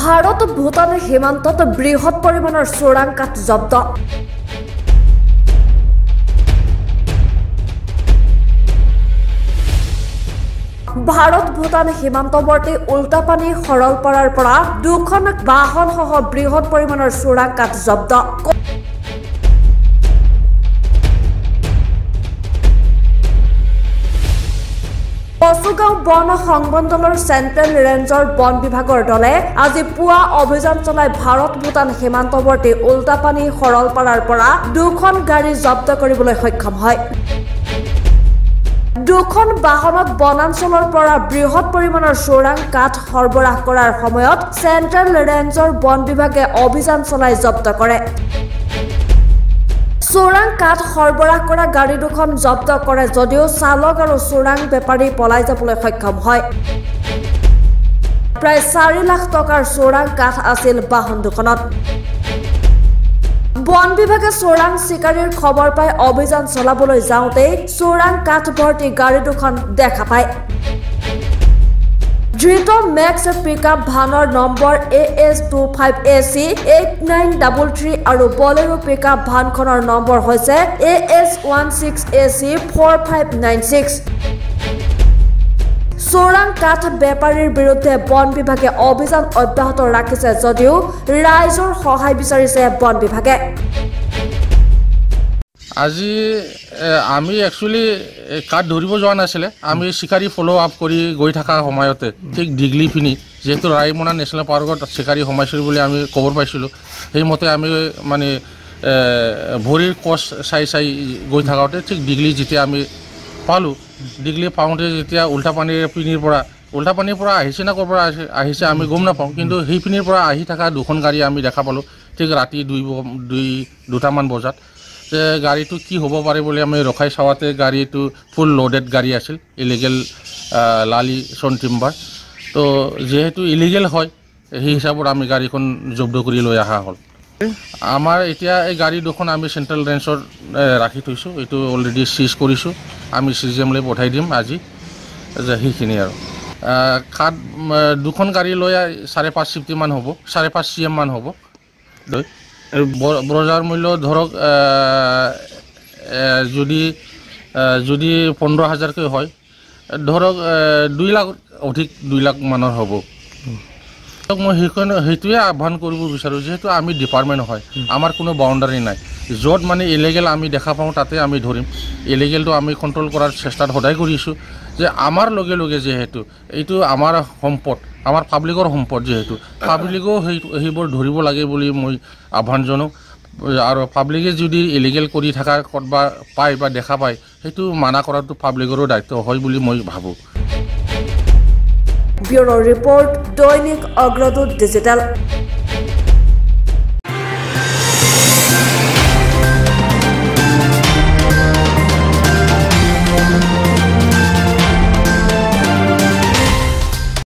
ভাৰত ভূটান সীমান্তত বৃহৎ পৰিমাণৰ চোৰাং কাঠ জব্দ ভাৰত ভূটান সীমান্তৱৰ্তী উল্টাপানী সৰলপাৰাৰ পৰা দুখন বাহন সহ বৃহৎ পৰিমাণৰ চোৰাং কাঠ জব্দ কচুগাঁও বন সংমণ্ডলৰ চেণ্ট্ৰেল ৰেঞ্জৰ বন বিভাগৰ দলে আজি পুৱা অভিযান চলাই ভাৰত ভূটান সীমান্তৱৰ্তী উল্টাপানী সৰলপাৰাৰ পৰা দুখন গাড়ী জব্দ কৰিবলৈ সক্ষম হয় দুখন বাহনত বনাঞ্চলৰ পৰা বৃহৎ পৰিমাণৰ চোৰাং কাঠ সৰবৰাহ কৰাৰ সময়ত চেণ্ট্ৰেল ৰেঞ্জৰ বন বিভাগে অভিযান চলাই জব্দ কৰে চোৰাং কাঠ সৰবৰাহ কৰা গাড়ী দুখন জব্দ কৰে যদিও চালক আৰু চোৰাং বেপাৰী পলাই যাবলৈ সক্ষম হয় প্ৰায় 4 লাখ টকাৰ চোৰাং কাঠ আছিল বাহন দুখনত বন বিভাগে চোৰাং চিকাৰীৰ খবৰ পাই অভিযান চলাবলৈ যাওঁতে চোৰাং কাঠ ভৰ্তি গাড়ী দুখন দেখা পায় ধৃত মেক্স পিকআপ ভানৰ নম্বৰ AS25AC 8933 আৰু বলেৰো পিকআপ ভানখনৰ নম্বৰ হৈছে AS16AC 4596 চোৰাং কাঠ বেপাৰীৰ বিৰুদ্ধে বন বিভাগে অভিযান অব্যাহত ৰাখিছে যদিও ৰাইজৰ সহায় বিচাৰিছে বন বিভাগে আজি আমি একচুয়ালি কাঠ ধৰিব যোৱা নাছিলে আমি শিকাৰী ফলো আপ কৰি গৈ থকা সময়তে ঠিক ডিগলি পিনি যেহেতু ৰাইমনা নেশ্যনেল পাৰ্কত শিকাৰী সোমাইছিল বুলি আমি খবৰ পাইছিলোঁ সেইমতে আমি মানে ভৰিৰ কচ চাই গৈ থাকোঁতে ঠিক ডিগলি যেতিয়া আমি পালোঁ ডিগলি পাওঁতে যেতিয়া উল্টাপানীৰ পৰা আহিছে না ক'ৰ পৰা আহিছে আমি গম নাপাওঁ কিন্তু সেইপিনিৰ পৰা আহি থকা দুখন গাড়ী আমি দেখা পালোঁ ঠিক ৰাতি দুটামান বজাত যে গাড়ীটো কি হ'ব পাৰে বুলি আমি ৰখাই চাওঁতে গাড়ীটো ফুল লোডেড গাড়ী আছিল ইলিগেল লালি চন টিম্বাৰ তো যেহেতু ইলিগেল হয় সেই হিচাপত আমি গাড়ীখন জব্দ কৰি লৈ অহা হ'ল আমাৰ এতিয়া এই গাড়ী দুখন আমি চেণ্ট্ৰেল ৰেঞ্জত ৰাখি থৈছোঁ এইটো অলৰেডি চিজ কৰিছোঁ আমি CGMলৈ পঠাই দিম আজি যে সেইখিনি আৰু কাঠ দুখন গাড়ী লৈ 5.5 CFT মান হ'ব 5.5 CM মান হ'ব বজাৰ মূল্য ধৰক যদি 15,000কৈ হয় ধৰক 2 লাখ অধিক 2 লাখ মানৰ হ'ব মই সেইটোৱে আহ্বান কৰিব বিচাৰোঁ যেহেতু আমি ডিপাৰ্টমেণ্ট হয় আমাৰ কোনো বাউণ্ডাৰী নাই য'ত মানে ইলিগেল আমি দেখা পাওঁ তাতে আমি ধৰিম ইলিগেলটো আমি কণ্ট্ৰল কৰাৰ চেষ্টাত সদায় কৰিছোঁ যে আমাৰ লগে লগে যেহেতু এইটো আমাৰ সম্পদ আমাৰ পাব্লিকৰ সম্পদ যেহেতু পাব্লিকো সেইবোৰ ধৰিব লাগে বুলি মই আহ্বান জনাওঁ আৰু পাব্লিকে যদি ইলিগেল কৰি থকা ক'ৰবাত পায় বা দেখা পায় সেইটো মানা কৰাটো পাব্লিকৰো দায়িত্ব হয় বুলি মই ভাবোঁ ব্যুৰ' ৰিপৰ্ট দৈনিক অগ্ৰদূত ডিজিটেল